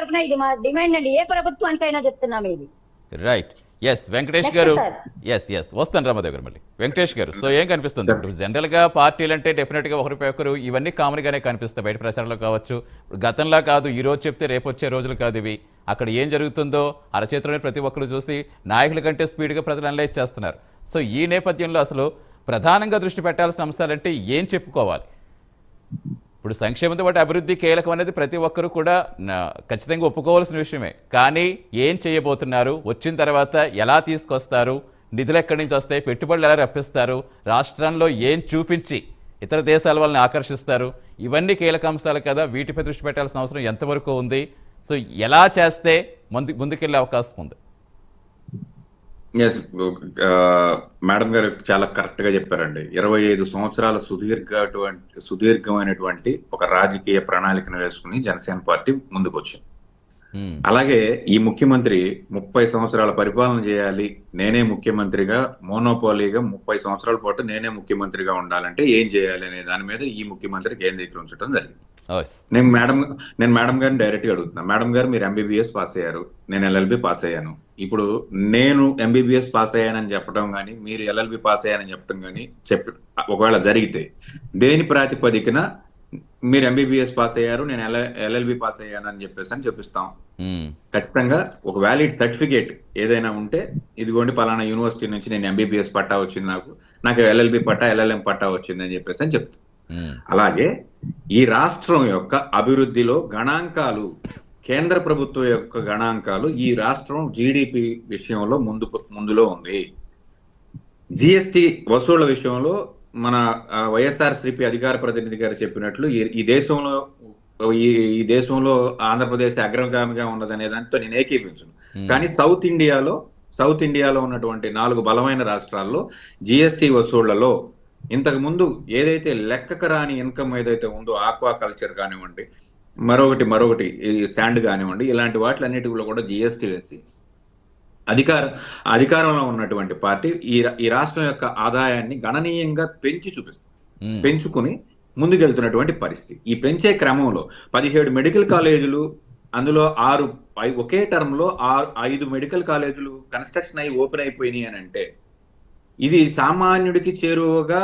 తరఫున ఇది మా డిమాండ్ అండి, ఏ ప్రభుత్వానికైనా చెప్తున్నాం ఇది. రైట్. ఎస్ వెంకటేష్ Next, గారు. sir. ఎస్ వస్తాను రామదేవ్ గారు. మళ్ళీ వెంకటేష్ గారు, సో ఏం కనిపిస్తుంది ఇప్పుడు జనరల్గా పార్టీలు అంటే డెఫినెట్గా ఒకరు ఇవన్నీ కామన్గానే కనిపిస్తాయి బయట ప్రచారంలో కావచ్చు. ఇప్పుడు గతంలా కాదు, ఈ రోజు చెప్తే రేపు వచ్చే రోజులు కాదు ఇవి. అక్కడ ఏం జరుగుతుందో అరచేతిలోనే ప్రతి ఒక్కరు చూసి నాయకుల కంటే స్పీడ్గా ప్రజలు అనలైజ్ చేస్తున్నారు. సో ఈ నేపథ్యంలో అసలు ప్రధానంగా దృష్టి పెట్టాల్సిన అంశాలంటే ఏం చెప్పుకోవాలి? ఇప్పుడు సంక్షేమంతో పాటు అభివృద్ధి కీలకం అనేది ప్రతి ఒక్కరు కూడా ఖచ్చితంగా ఒప్పుకోవాల్సిన విషయమే. కానీ ఏం చేయబోతున్నారు, వచ్చిన తర్వాత ఎలా తీసుకొస్తారు, నిధులు ఎక్కడి నుంచి వస్తాయి, పెట్టుబడులు ఎలా రప్పిస్తారు, రాష్ట్రంలో ఏం చూపించి ఇతర దేశాల వాళ్ళని ఆకర్షిస్తారు, ఇవన్నీ కీలక అంశాలు కదా. వీటిపై దృష్టి పెట్టాల్సిన అవసరం ఎంతవరకు ఉంది? సో ఎలా చేస్తే ముందుకెళ్ళే అవకాశం ఉంది? ఎస్, మేడం గారు చాలా కరెక్ట్ గా చెప్పారండి. 25 సంవత్సరాల సుదీర్ఘమైనటువంటి ఒక రాజకీయ ప్రణాళికను వేసుకుని జనసేన పార్టీ ముందుకు వచ్చింది. అలాగే ఈ ముఖ్యమంత్రి 30 సంవత్సరాల పరిపాలన చేయాలి, నేనే ముఖ్యమంత్రిగా మోనోపాలీగా 30 సంవత్సరాల పాటు నేనే ముఖ్యమంత్రిగా ఉండాలంటే ఏం చేయాలి అనే దాని మీద ఈ ముఖ్యమంత్రి కేంద్రీకరించడం జరిగింది. నేను మేడం గారిని డైరెక్ట్ గా అడుగుతున్నా. మేడం గారు, మీరు ఎంబీబీఎస్ పాస్ అయ్యారు, నేను ఎల్ఎల్బి పాస్ అయ్యాను. ఇప్పుడు నేను ఎంబీబీఎస్ పాస్ అయ్యానని చెప్పడం కానీ, మీరు ఎల్ఎల్బి పాస్ అయ్యానని చెప్పడం కానీ ఒకవేళ జరిగితే దేని ప్రాతిపదికన మీరు ఎంబీబీఎస్ పాస్ అయ్యారు, నేను ఎల్ఎల్బి పాస్ అయ్యాను అని చెప్పేసి చూపిస్తాం. ఖచ్చితంగా ఒక వ్యాలిడ్ సర్టిఫికేట్ ఏదైనా ఉంటే, ఇదిగోండి పలానా యూనివర్సిటీ నుంచి నేను ఎంబీబీఎస్ పట్టా వచ్చింది, నాకు ఎల్ఎల్బి పట్టా ఎల్ఎల్ఎం పట్టా వచ్చింది అని చెప్పేసి అని చెప్తాం. అలాగే ఈ రాష్ట్రం యొక్క అభివృద్ధిలో గణాంకాలు, కేంద్ర ప్రభుత్వం యొక్క గణాంకాలు ఈ రాష్ట్రం జీడిపి విషయంలో ముందులో ఉంది. జిఎస్టి వసూళ్ల విషయంలో మన వైఎస్ఆర్సీపీ అధికార ప్రతినిధి గారు చెప్పినట్లు ఈ దేశంలో ఆంధ్రప్రదేశ్ అగ్రగామిగా ఉన్నదనే దాంతో నేను ఏకీపించను. కానీ సౌత్ ఇండియాలో ఉన్నటువంటి 4 బలమైన రాష్ట్రాల్లో జిఎస్టి వసూళ్లలో ఇంతకు ముందు ఏదైతే లెక్కకు రాని ఇన్కమ్ ఏదైతే ఉందో, ఆక్వా కల్చర్ కానివ్వండి, మరొకటి శాండ్ కానివ్వండి, ఇలాంటి వాటిలన్నిటిలో కూడా జిఎస్టి వేసి అధికారంలో ఉన్నటువంటి పార్టీ ఈ రాష్ట్రం యొక్క ఆదాయాన్ని గణనీయంగా పెంచుకుని ముందుకెళ్తున్నటువంటి పరిస్థితి. ఈ పెంచే క్రమంలో 17 మెడికల్ కాలేజీలు, అందులో 6 ఒకే టర్మ్ లో 5 మెడికల్ కాలేజీలు కన్స్ట్రక్షన్ అయి ఓపెన్ అయిపోయినాయి అని అంటే, ఇది సామాన్యుడికి చేరువగా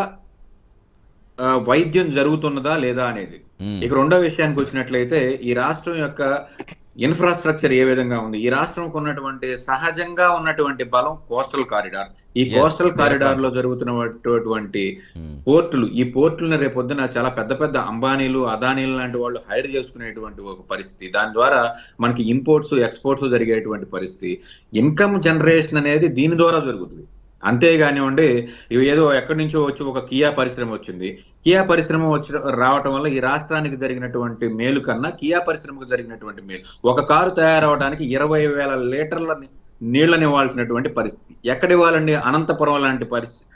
వైద్యం జరుగుతున్నదా లేదా అనేది. ఇక రెండో విషయానికి వచ్చినట్లయితే, ఈ రాష్ట్రం యొక్క ఇన్ఫ్రాస్ట్రక్చర్ ఏ విధంగా ఉంది, ఈ రాష్ట్రంకు ఉన్నటువంటి సహజంగా ఉన్నటువంటి బలం కోస్టల్ కారిడార్. ఈ కోస్టల్ కారిడార్ లో జరుగుతున్నటువంటి పోర్టులు, ఈ పోర్టులను రేపొద్దున చాలా పెద్ద అంబానీలు, అదానీలు లాంటి వాళ్ళు హైర్ చేసుకునేటువంటి ఒక పరిస్థితి. దాని ద్వారా మనకి ఇంపోర్ట్స్ ఎక్స్పోర్ట్స్ జరిగేటువంటి పరిస్థితి. ఇన్కమ్ జనరేషన్ అనేది దీని ద్వారా జరుగుతుంది. అంతేగానివ్వండి, ఏదో ఎక్కడి నుంచో వచ్చి ఒక కియా పరిశ్రమ వచ్చింది, కియా పరిశ్రమ రావటం వల్ల ఈ రాష్ట్రానికి జరిగినటువంటి మేలు కన్నా కియా పరిశ్రమకు జరిగినటువంటి మేలు. ఒక కారు తయారవడానికి 20,000 లీటర్ల నీళ్లను ఇవ్వాల్సినటువంటి పరిస్థితి ఎక్కడ ఇవ్వాలండి? అనంతపురం లాంటి పరిస్థితి,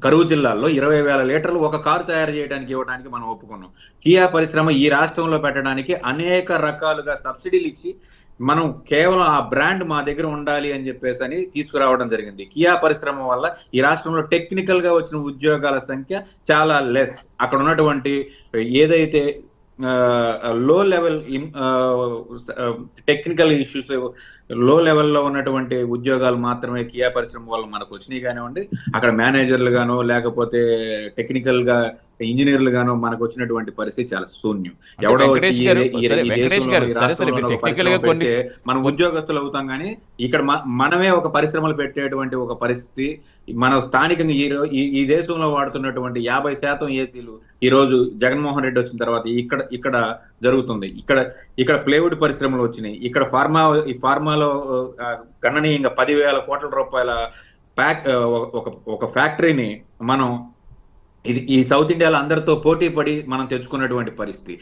కరువు జిల్లాల్లో 20,000 లీటర్లు ఒక కారు తయారు చేయడానికి ఇవ్వడానికి మనం ఒప్పుకున్నాం. కియా పరిశ్రమ ఈ రాష్ట్రంలో పెట్టడానికి అనేక రకాలుగా సబ్సిడీలు ఇచ్చి మనం కేవలం ఆ బ్రాండ్ మా దగ్గర ఉండాలి అని చెప్పేసి అని తీసుకురావడం జరిగింది. కియా పరిశ్రమ వల్ల ఈ రాష్ట్రంలో టెక్నికల్ గా వచ్చిన ఉద్యోగాల సంఖ్య చాలా లెస్. అక్కడ ఉన్నటువంటి ఏదైతే లో లెవెల్ టెక్నికల్ ఇష్యూస్, లో లెవెల్లో ఉన్నటువంటి ఉద్యోగాలు మాత్రమే కియా పరిశ్రమ వల్ల మనకు వచ్చినాయి కానివ్వండి, అక్కడ మేనేజర్లు గానో లేకపోతే టెక్నికల్ గా ఇంజనీర్లు గానో మనకు వచ్చినటువంటి పరిస్థితి చాలా శూన్యం. ఎవడో మనం ఉద్యోగస్తులు అవుతాం, కానీ ఇక్కడ మనమే ఒక పరిశ్రమలు పెట్టేటువంటి ఒక పరిస్థితి. మన స్థానికంగా ఈ దేశంలో వాడుతున్నటువంటి 50% ఏసీలు ఈ రోజు జగన్మోహన్ రెడ్డి వచ్చిన తర్వాత ఇక్కడ జరుగుతుంది. ఇక్కడ ప్లేవుడ్ పరిశ్రమలు వచ్చినాయి. ఇక్కడ ఫార్మాలో గణనీయంగా 10,000 కోట్ల రూపాయల ఒక ఫ్యాక్టరీని మనం ఈ సౌత్ ఇండియాలో అందరితో పోటీ పడి మనం తెచ్చుకున్నటువంటి పరిస్థితి.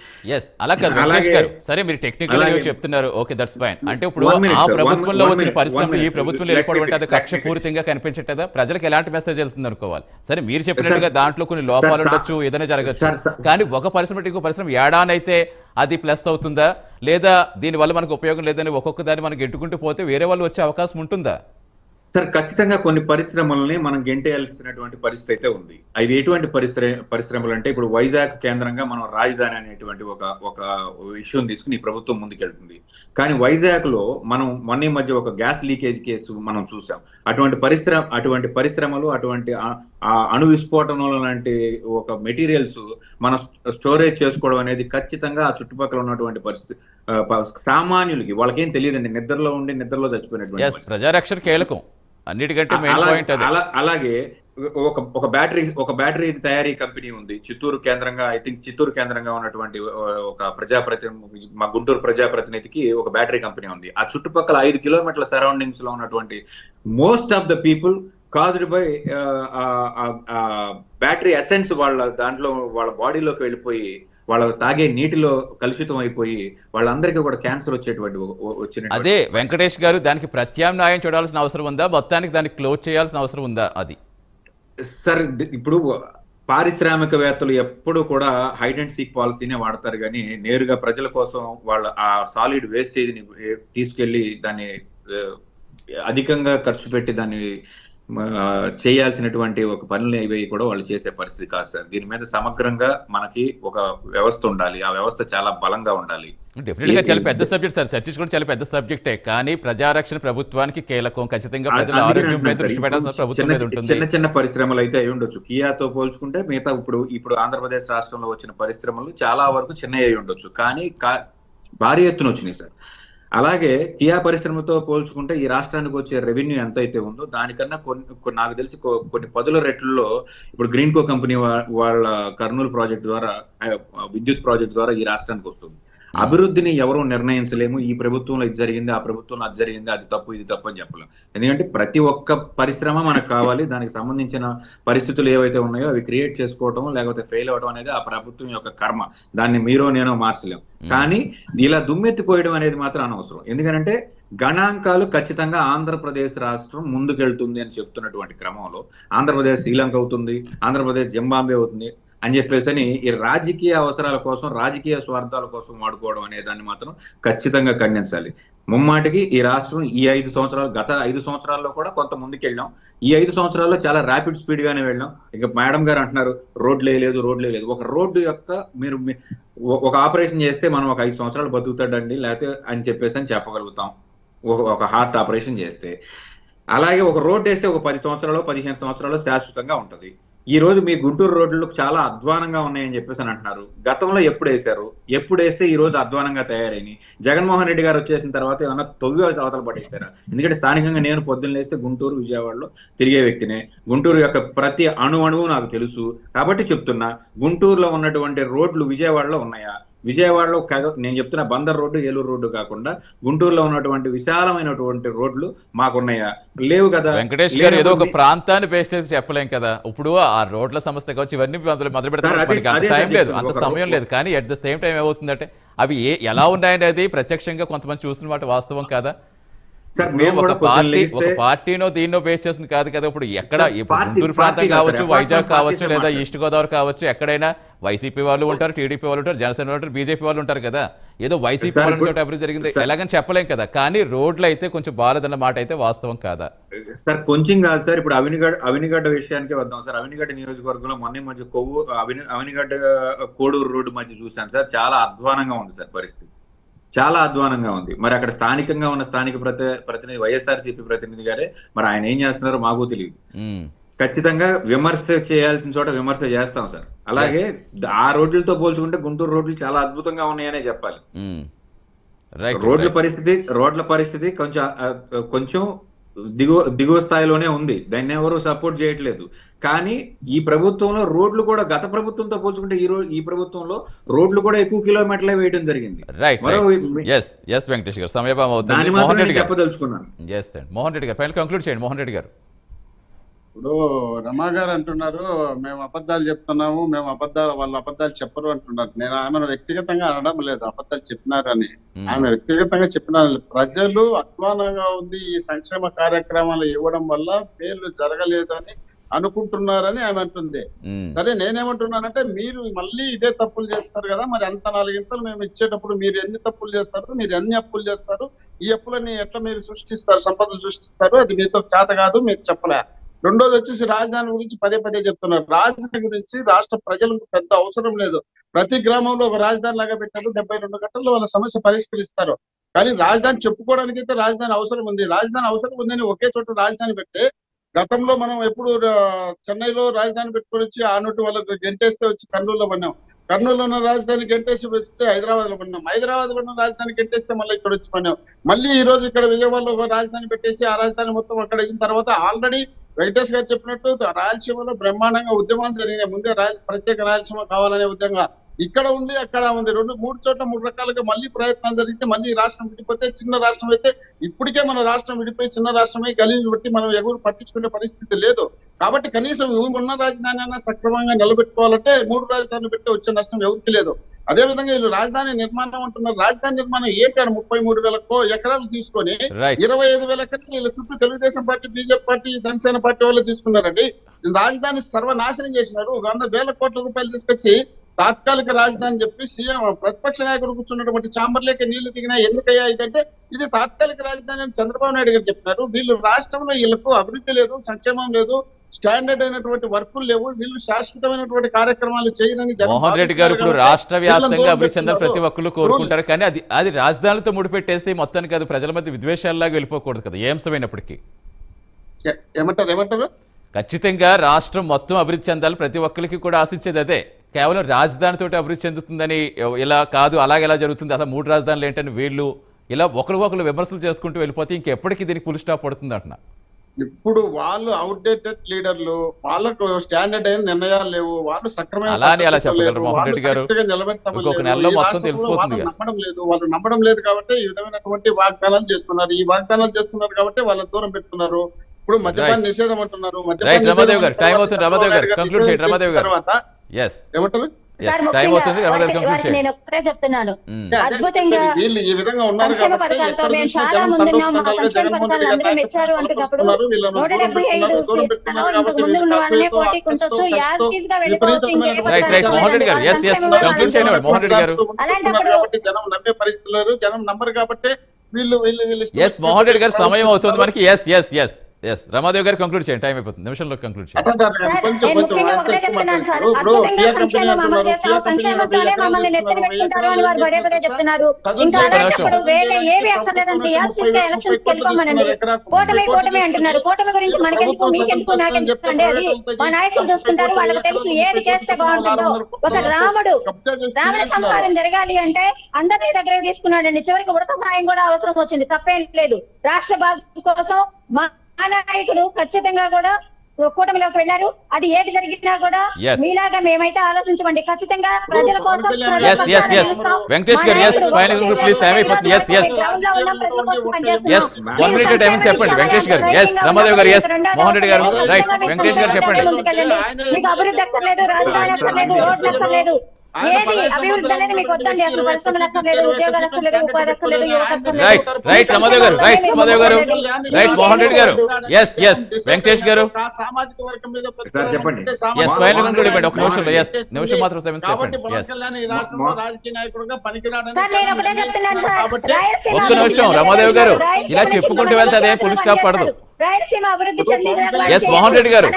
అలా కాదు వెంకటేష్ గారు, సరే మీరు టెక్నికల్ గా చెప్తున్నారు, ఓకే దట్స్ ఫైన్. అంటే ఇప్పుడు ఆ ప్రభుత్వంలో వచ్చిన పరిశ్రమలు ఈ ప్రభుత్వంలో వెళ్ళిపోవడం అది కక్ష పూరితంగా కనిపించట్లేదా? ప్రజలకు ఎలాంటి మెసేజ్ వెళ్తుంది అనుకోవాలి? సరే మీరు చెప్పినట్టుగా దాంట్లో కొన్ని లోపాలు ఉండొచ్చు, ఏదైనా జరగచ్చు, కానీ ఒక పరిశ్రమ ఇంకో పరిశ్రమ ఏడానైతే అది ప్లస్ అవుతుందా, లేదా దీనివల్ల మనకు ఉపయోగం లేదని ఒక్కొక్క దాన్ని మనకి ఎట్టుకుంటూ పోతే వేరే వాళ్ళు వచ్చే అవకాశం ఉంటుందా? సార్ ఖచ్చితంగా కొన్ని పరిశ్రమల్ని మనం గెంటేయాల్సినటువంటి పరిస్థితి అయితే ఉంది. అవి ఎటువంటి పరిశ్రమలు అంటే ఇప్పుడు వైజాగ్ కేంద్రంగా మనం రాజధాని అనేటువంటి ఒక ఇష్యూని తీసుకుని ఈ ప్రభుత్వం ముందుకెళ్తుంది. కానీ వైజాగ్ లో మనం మొన్న మధ్య ఒక గ్యాస్ లీకేజ్ కేసు మనం చూసాం. అటువంటి పరిశ్రమలు అటువంటి అణు విస్ఫోటనాలు లాంటి ఒక మెటీరియల్స్ మనం స్టోరేజ్ చేసుకోవడం అనేది ఖచ్చితంగా ఆ చుట్టుపక్కల ఉన్నటువంటి పరిస్థితి సామాన్యులకి వాళ్ళకేం తెలియదండి. నిద్రలో ఉండి నిద్రలో చచ్చిపోయినటువంటి ప్రజారక్షణ కీలకం అన్నిటికంటే మెయిన్ పాయింట్ అది. అలాగే ఒక బ్యాటరీ తయారీ కంపెనీ ఉంది చిత్తూరు కేంద్రంగా. ఐ థింక్ చిత్తూరు కేంద్రంగా ఉన్నటువంటి ఒక ప్రజాప్రతినిధి, మా గుంటూరు ప్రజాప్రతినిధికి ఒక బ్యాటరీ కంపెనీ ఉంది. ఆ చుట్టుపక్కల 5 కిలోమీటర్ల సరౌండింగ్స్ లో ఉన్నటువంటి most of the people caused by battery essence వాళ్ళ బాడీలోకి వెళ్ళిపోయి వాళ్ళ తాగే నీటిలో కలుషితం అయిపోయి వాళ్ళందరికీ కూడా క్యాన్సర్ వచ్చిన. అదే వెంకటేష్ గారు, దానికి ప్రత్యామ్నాయం చూడాల్సిన అవసరం ఉందా, మొత్తానికి దాన్ని క్లోజ్ చేయాల్సిన అవసరం ఉందా? అది సార్ ఇప్పుడు పారిశ్రామికవేత్తలు ఎప్పుడు కూడా హైడ్ అండ్ సీక్ పాలసీనే వాడతారు, కానీ నేరుగా ప్రజల కోసం వాళ్ళ ఆ సాలిడ్ వేస్టేజ్ ని తీసుకెళ్లి దాన్ని అధికంగా ఖర్చు పెట్టి దాన్ని చేయాల్సినటువంటి ఒక పనులు ఇవి కూడా వాళ్ళు చేసే పరిస్థితి కాదు సార్. దీని మీద సమగ్రంగా మనకి ఒక వ్యవస్థ ఉండాలి. ఆ వ్యవస్థ చాలా బలంగా ఉండాలి. డెఫినెట్ గా చాలా పెద్ద సబ్జెక్ట్ సార్, చర్చ కూడా చాలా పెద్ద సబ్జెక్టే. కానీ ప్రజారక్షణ ప్రభుత్వానికి కీలకం. ఖచ్చితంగా ప్రజల ఆరోగ్యం మీద దృష్టి పెట్టాల్సిన ప్రభుత్వం మీద ఉంటుంది. చిన్న చిన్న పరిశ్రమలు అయితే అయి ఉండొచ్చు. కియాతో పోల్చుకుంటే మిగతా ఇప్పుడు ఆంధ్రప్రదేశ్ రాష్ట్రంలో వచ్చిన పరిశ్రమలు చాలా వరకు చిన్నవి అయి ఉండొచ్చు, కానీ భారీ ఎత్తున వచ్చినాయి సార్. అలాగే కియా పరిశ్రమతో పోల్చుకుంటే ఈ రాష్ట్రానికి వచ్చే రెవెన్యూ ఎంత అయితే ఉందో దానికన్నా నాకు తెలిసి కొన్ని 10 రెట్లలో ఇప్పుడు గ్రీన్కో కంపెనీ వాళ్ళ కర్నూలు ప్రాజెక్ట్ ద్వారా, విద్యుత్ ప్రాజెక్ట్ ద్వారా ఈ రాష్ట్రానికి వస్తుంది. అభివృద్ధిని ఎవరూ నిర్ణయించలేము. ఈ ప్రభుత్వంలో ఇది జరిగింది, ఆ ప్రభుత్వంలో అది జరిగింది, అది తప్పు ఇది తప్పు అని చెప్పలేము. ఎందుకంటే ప్రతి ఒక్క పరిశ్రమ మనకు కావాలి. దానికి సంబంధించిన పరిస్థితులు ఏవైతే ఉన్నాయో అవి క్రియేట్ చేసుకోవటం లేకపోతే ఫెయిల్ అవడం అనేది ఆ ప్రభుత్వం యొక్క కర్మ. దాన్ని మీరో నేనో మార్చలేము. కానీ ఇలా దుమ్మెత్తిపోయడం అనేది మాత్రం అనవసరం. ఎందుకంటే గణాంకాలు ఖచ్చితంగా ఆంధ్రప్రదేశ్ రాష్ట్రం ముందుకెళ్తుంది అని చెప్తున్నటువంటి క్రమంలో ఆంధ్రప్రదేశ్ శ్రీలంక అవుతుంది, ఆంధ్రప్రదేశ్ జింబాబ్వే అవుతుంది అని చెప్పేసి ఈ రాజకీయ అవసరాల కోసం, రాజకీయ స్వార్థాల కోసం వాడుకోవడం అనే దాన్ని మాత్రం ఖచ్చితంగా ఖండించాలి. ముమ్మాటికి ఈ రాష్ట్రం ఈ 5 సంవత్సరాలు, గత 5 సంవత్సరాల్లో కూడా కొంత ముందుకు వెళ్ళాం. ఈ 5 సంవత్సరాల్లో చాలా ర్యాపిడ్ స్పీడ్ గానే వెళ్ళాం. ఇక మేడం గారు అంటున్నారు రోడ్లు వేయలేదు. ఒక రోడ్డు యొక్క మీరు ఒక ఆపరేషన్ చేస్తే మనం ఒక 5 సంవత్సరాలు బతుకుతాడండి లేకపోతే అని చెప్పేసి అని చెప్పగలుగుతాం ఒక హార్ట్ ఆపరేషన్ చేస్తే. అలాగే ఒక రోడ్డు వేస్తే ఒక 10 సంవత్సరాలు 15 సంవత్సరాలు శాశ్వతంగా ఉంటది. ఈ రోజు మీ గుంటూరు రోడ్లు చాలా అధ్వానంగా ఉన్నాయని చెప్పేసి అని అంటున్నారు. గతంలో ఎప్పుడు వేస్తే ఈ రోజు అధ్వానంగా తయారైనాయి. జగన్మోహన్ రెడ్డి గారు వచ్చేసిన తర్వాత ఏమన్నా తొవ్వి అవతల పట్టేశారా? ఎందుకంటే స్థానికంగా నేను పొద్దున్న లేస్తే గుంటూరు విజయవాడలో తిరిగే వ్యక్తినే. గుంటూరు యొక్క ప్రతి అణువు నాకు తెలుసు కాబట్టి చెప్తున్నా. గుంటూరులో ఉన్నటువంటి రోడ్లు విజయవాడలో ఉన్నాయా? విజయవాడలో నేను చెప్తున్న బందర్ రోడ్డు, ఏలూరు రోడ్డు కాకుండా గుంటూరులో ఉన్నటువంటి విశాలమైనటువంటి రోడ్లు మాకున్నాయా? లేవు కదా. వెంకటేష్ గారు ఏదో ఒక ప్రాంతాన్ని బేస్ చేసి చెప్పలేం కదా. ఇప్పుడు ఆ రోడ్ల సమస్య కావచ్చు, ఇవన్నీ మొదలు పెడతారు. అంత టైం లేదు, అంత సమయం లేదు. కానీ అట్ ద సేమ్ టైం ఏమవుతుందంటే అవి ఎలా ఉన్నాయనేది ప్రత్యక్షంగా కొంతమంది చూసిన మాట వాస్తవం కాదా? ఒక పార్టీనో దీన్నో బేస్ చేసింది కాదు కదా. ఇప్పుడు ఎక్కడ గుంటూరు ప్రాంతం కావచ్చు, వైజాగ్ కావచ్చు, లేదా ఈస్ట్ గోదావరి కావచ్చు, ఎక్కడైనా వైసీపీ వాళ్ళు ఉంటారు, టీడీపీ వాళ్ళు ఉంటారు, జనసేన వాళ్ళు ఉంటారు, బీజేపీ వాళ్ళు ఉంటారు కదా. ఏదో వైసీపీ వాళ్ళ అభివృద్ధి జరిగింది ఎలాగని చెప్పలేం కదా. కానీ రోడ్లు అయితే కొంచెం బాలేదన్న మాట అయితే వాస్తవం కాదా సార్? కొంచెం కాదు సార్. ఇప్పుడు అవినిగడ్డ విషయానికి వద్దాం సార్. అవినిగడ్డ నియోజకవర్గంలో మొన్న మధ్య అవినిగడ్డ కోడూరు రోడ్డు మధ్య చూశాను సార్. చాలా అధ్వానంగా ఉంది సార్ పరిస్థితి, చాలా అధ్వానంగా ఉంది. మరి అక్కడ స్థానికంగా ఉన్న స్థానిక ప్రతినిధి వైఎస్ఆర్సీపీ ప్రతినిధి గారే మరి ఆయన ఏం చేస్తున్నారో మాకు తెలియదు. ఖచ్చితంగా విమర్శ చేయాల్సిన చోట విమర్శ చేస్తాం సార్. అలాగే ఆ రోడ్లతో పోల్చుకుంటే గుంటూరు రోడ్లు చాలా అద్భుతంగా ఉన్నాయనే చెప్పాలి. రోడ్ల పరిస్థితి కొంచెం దిగువ స్థాయిలోనే ఉంది. దాన్ని ఎవరు సపోర్ట్ చేయట్లేదు. కానీ ఈ ప్రభుత్వంలో రోడ్లు కూడా గత ప్రభుత్వంతో పోల్చుకుంటే ఈ ప్రభుత్వంలో రోడ్లు కూడా ఎక్కువ కిలోమీటర్లే వేయడం జరిగింది. వెంకటేష్ గారు సమయభావం చెప్పదలుచుకున్నాను. మోహన్ రెడ్డి గారు ఫైనల్ కంక్లూడ్ చేయండి. మోహన్ రెడ్డి గారు, ఇప్పుడు రమా గారు అంటున్నారు మేము అబద్ధాలు చెప్తున్నాము, వాళ్ళు అబద్ధాలు చెప్పరు అంటున్నారు. నేను ఆమెను వ్యక్తిగతంగా అనడం లేదు, అబద్ధాలు చెప్పినారని. ఆమె వ్యక్తిగతంగా చెప్పినారు. ప్రజలు అధ్వానంగా ఉంది, ఈ సంక్షేమ కార్యక్రమాలు ఇవ్వడం వల్ల మేలు జరగలేదు అని అనుకుంటున్నారని ఆమె అంటుంది. సరే, నేనేమంటున్నానంటే మీరు మళ్ళీ ఇదే తప్పులు చేస్తారు కదా, మరి అంత 4 ఇంతలు మేము ఇచ్చేటప్పుడు మీరు ఎన్ని తప్పులు చేస్తారు, మీరు ఎన్ని అప్పులు చేస్తారు, ఈ అప్పులని ఎట్లా మీరు సృష్టిస్తారు, సంపదలు సృష్టిస్తారు, అది మీతో చేత కాదు, మీరు చెప్పలే. రెండోది వచ్చేసి రాజధాని గురించి పదే పదే చెప్తున్నారు. రాజధాని గురించి రాష్ట్ర ప్రజలకు పెద్ద అవసరం లేదు. ప్రతి గ్రామంలో ఒక రాజధాని లాగా పెట్టారు, 72 గంటల్లో వాళ్ళ సమస్య పరిష్కరిస్తారు. కానీ రాజధాని చెప్పుకోవడానికి అయితే రాజధాని అవసరం ఉంది. రాజధాని అవసరం ఉందని ఒకే చోట రాజధాని పెడితే, గతంలో మనం ఎప్పుడు చెన్నైలో రాజధాని పెట్టుకొని వచ్చి ఆ నోటి వాళ్ళకి గెంటేస్తే వచ్చి కర్నూలులో పన్నాం, కర్నూలులో ఉన్న రాజధాని గెంటేసి వస్తే హైదరాబాద్ లో పన్నాం, హైదరాబాద్ లో ఉన్న రాజధాని గెంటేస్తే మళ్ళీ ఇక్కడ వచ్చి పన్నాం, మళ్ళీ ఈ రోజు ఇక్కడ విజయవాడలో ఒక రాజధాని పెట్టేసి ఆ రాజధాని మొత్తం అక్కడ అయిన తర్వాత ఆల్రెడీ వెంకటేష్ గారు చెప్పినట్టు రాయలసీమలో బ్రహ్మాండంగా ఉద్యమాలు జరిగినాయి. ముందే ప్రత్యేక రాయలసీమ కావాలనే ఉద్యమంగా ఇక్కడ ఉంది, అక్కడ ఉంది, 2-3 చోట్ల 3 రకాలుగా మళ్ళీ ప్రయత్నాలు జరిగితే మళ్ళీ రాష్ట్రం విడిపోతే, చిన్న రాష్ట్రం అయితే ఇప్పటికే మన రాష్ట్రం విడిపోయి చిన్న రాష్ట్రమే గలీజు బట్టి మనం ఎవరు పట్టించుకునే పరిస్థితి లేదు. కాబట్టి కనీసం ఉన్న రాజధాని సక్రమంగా నిలబెట్టుకోవాలంటే 3 రాజధానులు పెట్టి వచ్చే నష్టం ఎవరికి లేదు. అదే విధంగా వీళ్ళు రాజధాని నిర్మాణం అంటున్నారు. రాజధాని నిర్మాణం ఏంటాడు 33,000 ఎకరాలు తీసుకొని 25,000 ఎకరాలు వీళ్ళ చుట్టూ Telugu Desam party, BJP party, Janasena party వాళ్ళు తీసుకున్నారండి. రాజధాని సర్వనాశనం చేసినారు. 100,000 కోట్ల రూపాయలు తీసుకొచ్చి తాత్కాలిక రాజధాని చెప్పి సీఎం ప్రతిపక్ష నాయకుడు కూర్చున్నటువంటి చాంబర్లేక నీళ్లు దిగినా ఎందుకయ్యా ఇదంటే ఇది తాత్కాలిక రాజధాని అని చంద్రబాబు నాయుడు గారు చెప్తున్నారు. వీళ్ళు రాష్ట్రంలో వీళ్ళకు అభివృద్ధి లేదు, సంక్షేమం లేదు, స్టాండర్డ్ అయినటువంటి వర్కులు లేవు, వీళ్ళు శాశ్వతమైనటువంటి కార్యక్రమాలు చేయరని మోహన్ రెడ్డి గారు ఇప్పుడు రాష్ట్ర వ్యాప్తంగా అభివృద్ధి చెందాలని ప్రతి ఒక్కరు కోరుకుంటారు. కానీ అది రాజధానితో ముడిపెట్టేస్తే మొత్తానికి అది ప్రజల మధ్య విద్వేషాల్లాగా వెళ్ళిపోకూడదు కదా, ఏ అంశమైనప్పటికీ. ఏమంటారు ఖచ్చితంగా రాష్ట్రం మొత్తం అభివృద్ధి చెందాలి, ప్రతి ఒక్కరికి కూడా ఆశించేది అదే. కేవలం రాజధానితో అభివృద్ధి చెందుతుందని ఇలా కాదు, అలాగే ఎలా జరుగుతుంది, అసలు 3 రాజధానులు ఏంటని వీళ్ళు ఇలా ఒకరు విమర్శలు చేసుకుంటూ వెళ్ళిపోతే ఇంకెప్పటికీ దీనికి ఫుల్ స్టాప్ పడుతుంది అంటున్నా. ఇప్పుడు వాళ్ళు అవుట్డేటెడ్ లీడర్లు, వాళ్ళకు స్టాండర్డ్ అయిన నిర్ణయాలు లేవు, వాళ్ళు సక్రమైన అలా చెప్పగలరు మోహన్ రెడ్డి గారు. ఇంకొక నెలలో మొత్తం తెలిసిపోతుంది. వాళ్ళు నమ్మడం లేదు కాబట్టి ఈ విధమైనటువంటి వాగ్దానాలు చేస్తున్నారు. ఈ వాగ్దానాలు చేస్తున్నారు కాబట్టి వాళ్ళని దూరం పెడుతున్నారు. ఇప్పుడు మద్యపాన నిషేధం అంటున్నారు. రమాదేవ్ గారు టైం అవుతుంది. రమాదేవ్ గారు కంక్లూడ్ చేయండి. రమాదేవ్ గారు ఏమంటారు? నేను ఒక్కటే చెప్తున్నాను, అద్భుతంగా ఈ విధంగా ఉన్నారు సంక్షేమ పథకాలతో మేము చాలా ముందున్నాం, మా సంక్షేమ పథకాలు అందరూ మెచ్చారు అంటున్నప్పుడు 175 సీట్లలో ఇంతకు ముందు ఉన్న వాళ్ళనే పోటీ కొంచొచ్చు యాస్టీస్ గా వెళ్ళిపోవచ్చు. అలాంటప్పుడు జనం నమ్మే పరిస్థితులు, జనం నమ్మరు కాబట్టి వీళ్ళు మోహన్ రెడ్డి గారు సమయం అవుతుంది మనకి. రమాదేవ్ గారు కంక్లూడ్ చేయండి, టైం అయిపోతుంది, నిమిషంలో కంక్లూడ్ చేయండి. కూటమి అంటున్నారు. కూటమి గురించి మనకెందుకు, మీకెందుకు, నాకెందుకు అండి, అది మా నాయకులు చూసుకుంటారు, వాళ్ళకి తెలుసు ఏది చేస్తే బాగుంటుందో. ఒక రాముడు సంహారం జరగాలి అంటే అందరినీ దగ్గర తీసుకున్నాడండి. చివరికి ఉడత సాయం కూడా అవసరం వచ్చింది, తప్పేం లేదు. రాష్ట్ర బాగు కోసం మా నాయకుడు ఖచ్చితంగా కూడా కూటమిలోకి వెళ్ళారు. అది ఏది జరిగినా కూడా మీలాగా మేమైతే ఆలోచించమండి. ఖచ్చితంగా ప్రజల కోసం వెంకటేష్ గారు చెప్పండి. వెంకటేష్ గారు రమాదేవ్ గారు మోహన్ రెడ్డి గారు వెంకటేష్ గారు చెప్పండి. మీకు అభివృద్ధి అక్కర్లేదు, రాజధాని అక్కర్లేదు, రోడ్లు అక్కర్లేదు, ఏది అభివృద్ధి అనేది మీకు వద్దండి. అసలు పరిశ్రమలు అక్కర్లేదు, ఉద్యోగాలు అక్కర్లేదు, ఉపాధి అక్కర్లేదు, యువత అక్కర్లేదు. రైట్ రమాదేవ్ గారు, రైట్ మోహన్ రెడ్డి గారు, వెంకటేష్ గారు సామాజిక వర్గం మీద చెప్పండి. ఒక నిమిషం మాత్రం చెప్పండి. రాజకీయ నాయకుడుగా పనికిరాడని ఒక్క నిమిషం రమాదేవ్ గారు, ఇలా చెప్పుకుంటూ వెళ్తే అదే ఫుల్ స్టాప్ పడదు. రాయలసీమ అభివృద్ధి చెంది మోహన్ రెడ్డి గారు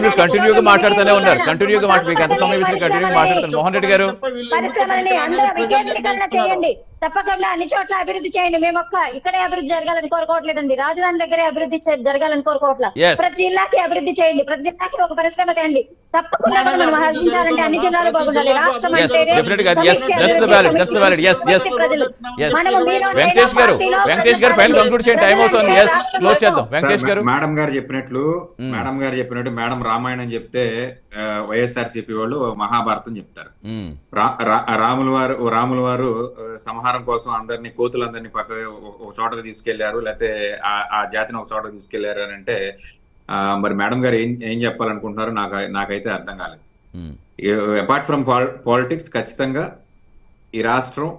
మీరు కంటిన్యూగా మాట్లాడుతూనే ఉన్నారు. కంటిన్యూగా మీకు ఎంత సమయం ఇచ్చిన కంటిన్యూగా మాట్లాడుతున్నారు. మోహన్ రెడ్డి గారు పరిశ్రమలని అందరూ వికేంద్రీకరణ చేయండి, తప్పకుండా అన్ని చోట్ల అభివృద్ధి చేయండి. మేము ఇక్కడే అభివృద్ధి జరగాలని కోరుకోవట్లేదండి, రాజధాని దగ్గరే అభివృద్ధి జరగాలని కోరుకోవట్లేదు. ప్రతి జిల్లాకి అభివృద్ధి చేయండి, ప్రతి జిల్లాకి ఒక పరిశ్రమ చేయండి. తప్పకుండా మనం హర్షించాలంటే అన్ని జిల్లాలు బాగుండాలి. రాష్ట్రం అంటే వెంకటేష్ గారు ఫైనల్ కంక్లూడ్ చేయండి, టైం అవుతుంది. క్లోజ్ చేద్దాం. వెంకటేష్ గారు మేడం గారు చెప్పినట్టు మేడం రామాయణం చెప్తే వైఎస్ఆర్సీపీ వాళ్ళు మహాభారతం చెప్తారు. రాముల వారు సంహారం కోసం అందరినీ, కోతులందరినీ ఒక చోటకు తీసుకెళ్లారు, లేకపోతే ఆ జాతిని ఒక చోటకు తీసుకెళ్లారు అని అంటే మరి మేడం గారు ఏం చెప్పాలనుకుంటున్నారో నాకైతే అర్థం కాలేదు. అపార్ట్ ఫ్రమ్ పాలిటిక్స్ ఖచ్చితంగా ఈ రాష్ట్రం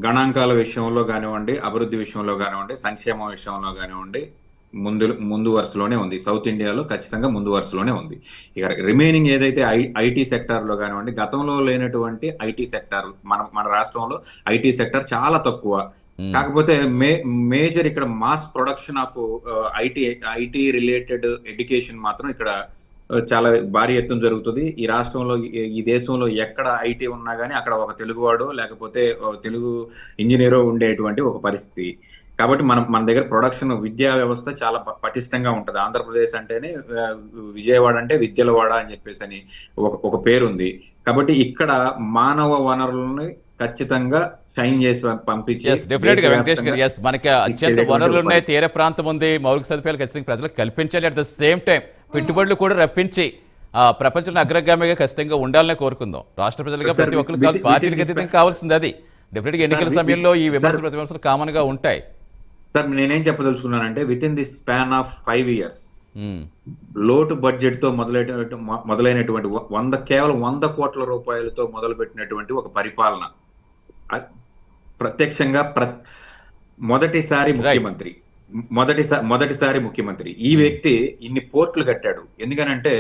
గణాంకాల విషయంలో కానివ్వండి, అభివృద్ధి విషయంలో కానివ్వండి, సంక్షేమం విషయంలో కానివ్వండి, ముందు వరుసలోనే ఉంది. సౌత్ ఇండియాలో ఖచ్చితంగా ముందు వరుసలోనే ఉంది. ఇక రిమైనింగ్ ఏదైతే ఐటీ సెక్టార్ లో కానివ్వండి, గతంలో లేనటువంటి ఐటీ సెక్టార్ మన రాష్ట్రంలో ఐటీ సెక్టార్ చాలా తక్కువ. కాకపోతే మేజర్ ఇక్కడ mass production of IT related education మాత్రం ఇక్కడ చాలా భారీ ఎత్తున జరుగుతుంది. ఈ రాష్ట్రంలో ఈ దేశంలో ఎక్కడ ఐటీ ఉన్నా కానీ అక్కడ ఒక తెలుగువాడో లేకపోతే తెలుగు ఇంజనీరో ఉండేటువంటి ఒక పరిస్థితి. కాబట్టి మన దగ్గర ప్రొడక్షన్ విద్యా వ్యవస్థ చాలా పటిష్టంగా ఉంటుంది. ఆంధ్రప్రదేశ్ అంటేనే విజయవాడ అంటే విద్యలవాడ అని చెప్పేసి అని ఒక పేరుంది. కాబట్టి ఇక్కడ మానవ వనరులని ఖచ్చితంగా షైన్ చేసి పంపించి డెఫినెట్ గా వెంకటేష్ గారు, మనకి అత్యంత వనరులు ఉన్నాయి, తీర ప్రాంతం ఉంది, మౌలిక సదుపాయాలు ఖచ్చితంగా ప్రజలకు కల్పించాలి. అట్ ద సేమ్ టైం పెట్టుబడులు కూడా రప్పించి ప్రపంచంలో అగ్రగామిగా ఖచ్చితంగా ఉండాలని కోరుకుందాం. రాష్ట్ర ప్రజలుగా ప్రతి ఒక్కరికి పార్టీలకు ఖచ్చితంగా కావాల్సింది అది. డెఫినెట్ గా ఎన్నికల సమయంలో ఈ విమర్శలు ప్రతివిమర్శలు కామన్ గా ఉంటాయి. సార్ నేనేం చెప్పదలుచుకున్నానంటే with in the span of 5 years లోటు బడ్జెట్ తో మొదలైనటువంటి కేవలం 100 కోట్ల రూపాయలతో మొదలుపెట్టినటువంటి ఒక పరిపాలన, ప్రత్యక్షంగా మొదటిసారి ముఖ్యమంత్రి ఈ వ్యక్తి ఇన్ని పోర్టులు కట్టాడు. ఎందుకనంటే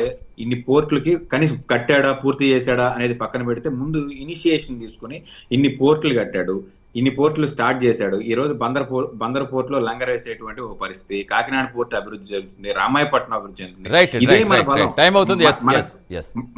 ఇన్ని పోర్టులకి కనీసం కట్టాడా పూర్తి చేశాడా అనేది పక్కన పెడితే ముందు ఇనిషియేషన్ తీసుకుని ఇన్ని పోర్టులు కట్టాడు, ఇన్ని పోర్టులు స్టార్ట్ చేశాడు. ఈ రోజు బందర్ పోర్టులో లంగర్ వేసేటువంటి ఒక పరిస్థితి, కాకినాడ పోర్టు అభివృద్ధి జరుగుతుంది, రామాయపట్నం అభివృద్ధి చెందుతుంది. ఇదే మన బలం.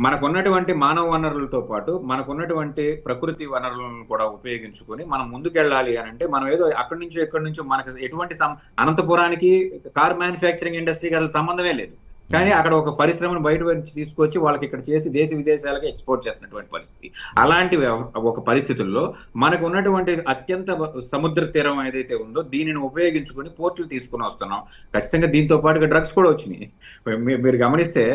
మనకున్నటువంటి మానవ వనరులతో పాటు మనకున్నటువంటి ప్రకృతి వనరులను కూడా ఉపయోగించుకొని మనం ముందుకెళ్ళాలి అని అంటే మనం ఏదో అక్కడి నుంచో ఎక్కడి నుంచో మనకు ఎటువంటి అనంతపురానికి కార్ మ్యానుఫ్యాక్చరింగ్ ఇండస్ట్రీకి అసలు సంబంధమే లేదు. కానీ అక్కడ ఒక పరిశ్రమను బయట నుంచి తీసుకొచ్చి వాళ్ళకి ఇక్కడ చేసి దేశ విదేశాలకు ఎక్స్పోర్ట్ చేసినటువంటి పరిస్థితి. అలాంటి ఒక పరిస్థితుల్లో మనకు ఉన్నటువంటి అత్యంత సముద్ర తీరం ఏదైతే ఉందో దీనిని ఉపయోగించుకొని పోర్టులు తీసుకుని వస్తున్నాం. ఖచ్చితంగా దీంతో పాటుగా డ్రగ్స్ కూడా వచ్చినాయి. మీరు గమనిస్తే